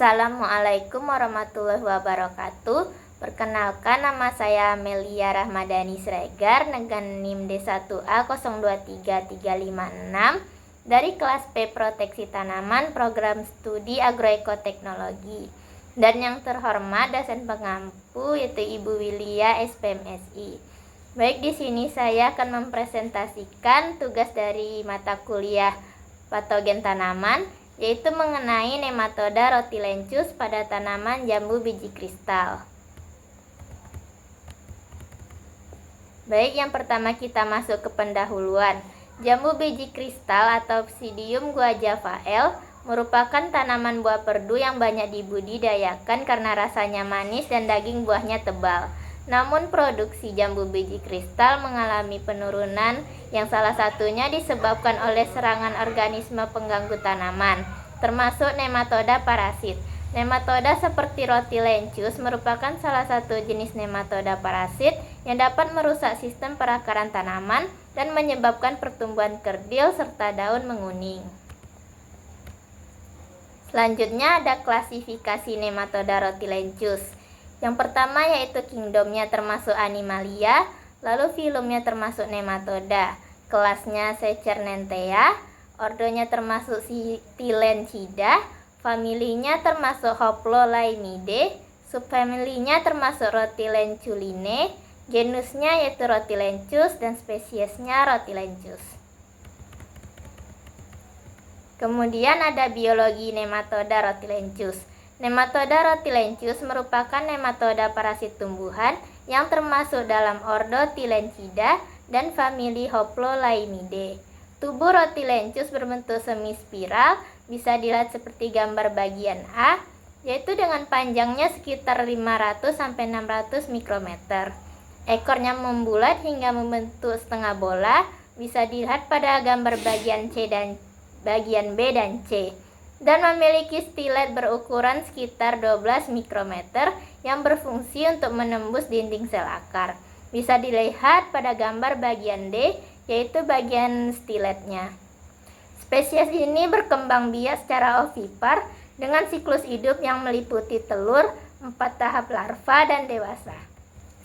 Assalamualaikum warahmatullahi wabarakatuh. Perkenalkan, nama saya Amelia Rahmadani Sregar dengan NIM D1A023356 dari kelas P Proteksi Tanaman Program Studi Agroekoteknologi. Dan yang terhormat dosen pengampu yaitu Ibu Wilia SPMSI. Baik, di sini saya akan mempresentasikan tugas dari mata kuliah patogen tanaman, yaitu mengenai nematoda Rhotylenchus pada tanaman jambu biji kristal. Baik, yang pertama kita masuk ke pendahuluan. Jambu biji kristal atau Psidium guajavae merupakan tanaman buah perdu yang banyak dibudidayakan karena rasanya manis dan daging buahnya tebal. Namun produksi jambu biji kristal mengalami penurunan yang salah satunya disebabkan oleh serangan organisme pengganggu tanaman, termasuk nematoda parasit. Nematoda seperti Rhotylenchus merupakan salah satu jenis nematoda parasit yang dapat merusak sistem perakaran tanaman dan menyebabkan pertumbuhan kerdil serta daun menguning. Selanjutnya ada klasifikasi nematoda Rhotylenchus. Yang pertama yaitu kingdomnya termasuk Animalia, lalu filumnya termasuk nematoda, kelasnya Secernentea, ordonya termasuk Tilenchida, familinya termasuk Hoplolaimidae, subfamilinya termasuk Rhotylenchuline, genusnya yaitu Rhotylenchus dan spesiesnya Rhotylenchus. Kemudian ada biologi nematoda Rhotylenchus. Nematoda Rhotylenchus merupakan nematoda parasit tumbuhan yang termasuk dalam ordo Tilenchida dan famili Hoplolaimidae. Tubuh Rhotylenchus berbentuk semi spiral, bisa dilihat seperti gambar bagian A, yaitu dengan panjangnya sekitar 500-600 mikrometer. Ekornya membulat hingga membentuk setengah bola, bisa dilihat pada gambar bagian C dan bagian B dan C. Dan memiliki stilet berukuran sekitar 12 mikrometer yang berfungsi untuk menembus dinding sel akar. Bisa dilihat pada gambar bagian D, yaitu bagian stiletnya. Spesies ini berkembang biak secara ovipar dengan siklus hidup yang meliputi telur, 4 tahap larva, dan dewasa.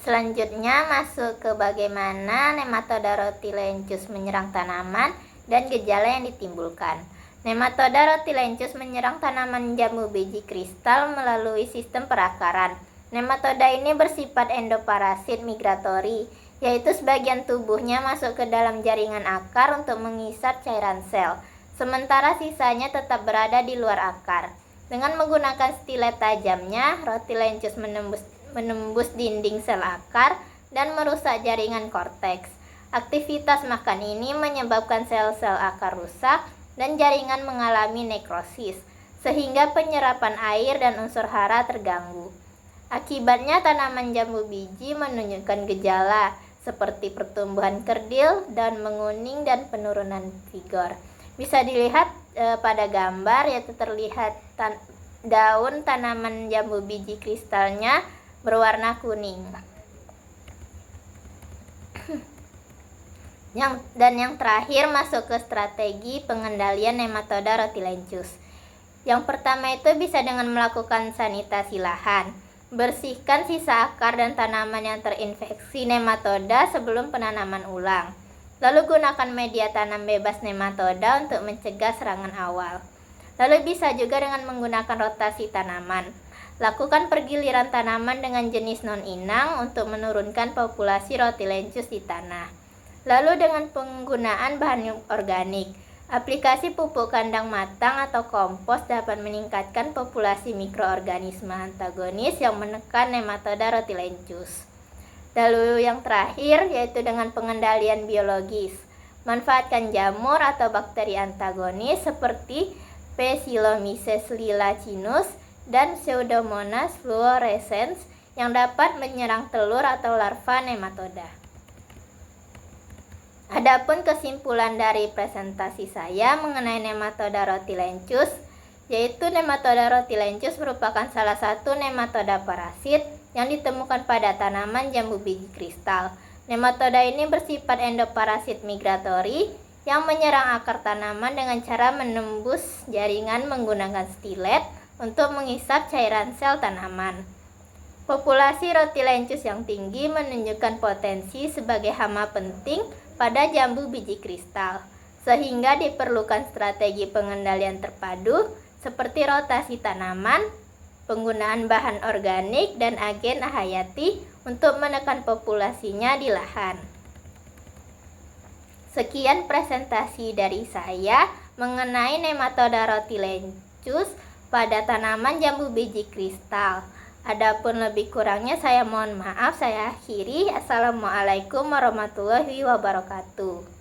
Selanjutnya masuk ke bagaimana nematoda Rhotylenchus menyerang tanaman dan gejala yang ditimbulkan. Nematoda Rhotylenchus menyerang tanaman jambu biji kristal melalui sistem perakaran. Nematoda ini bersifat endoparasit migratori, yaitu sebagian tubuhnya masuk ke dalam jaringan akar untuk mengisap cairan sel, sementara sisanya tetap berada di luar akar. Dengan menggunakan stilet tajamnya, Rhotylenchus menembus dinding sel akar dan merusak jaringan korteks. Aktivitas makan ini menyebabkan sel-sel akar rusak dan jaringan mengalami nekrosis, sehingga penyerapan air dan unsur hara terganggu. Akibatnya tanaman jambu biji menunjukkan gejala seperti pertumbuhan kerdil, daun menguning, dan penurunan vigor. Bisa dilihat pada gambar, yaitu terlihat daun tanaman jambu biji kristalnya berwarna kuning. Yang terakhir masuk ke strategi pengendalian nematoda Rhotylenchus. Yang pertama itu bisa dengan melakukan sanitasi lahan. Bersihkan sisa akar dan tanaman yang terinfeksi nematoda sebelum penanaman ulang. Lalu gunakan media tanam bebas nematoda untuk mencegah serangan awal. Lalu bisa juga dengan menggunakan rotasi tanaman. Lakukan pergiliran tanaman dengan jenis non-inang untuk menurunkan populasi Rhotylenchus di tanah. Lalu dengan penggunaan bahan organik, aplikasi pupuk kandang matang atau kompos dapat meningkatkan populasi mikroorganisme antagonis yang menekan nematoda Rhotylenchus. Lalu yang terakhir yaitu dengan pengendalian biologis. Manfaatkan jamur atau bakteri antagonis seperti Pseudomyces lilacinus dan Pseudomonas fluorescens yang dapat menyerang telur atau larva nematoda. Adapun kesimpulan dari presentasi saya mengenai nematoda Rhotylenchus, yaitu nematoda Rhotylenchus merupakan salah satu nematoda parasit yang ditemukan pada tanaman jambu biji kristal. Nematoda ini bersifat endoparasit migratori yang menyerang akar tanaman dengan cara menembus jaringan menggunakan stilet untuk menghisap cairan sel tanaman. Populasi Rotilenchus yang tinggi menunjukkan potensi sebagai hama penting pada jambu biji kristal, sehingga diperlukan strategi pengendalian terpadu seperti rotasi tanaman, penggunaan bahan organik dan agen hayati untuk menekan populasinya di lahan. Sekian presentasi dari saya mengenai nematoda Rotilenchus pada tanaman jambu biji kristal. Adapun lebih kurangnya saya mohon maaf, saya akhiri. Assalamualaikum warahmatullahi wabarakatuh.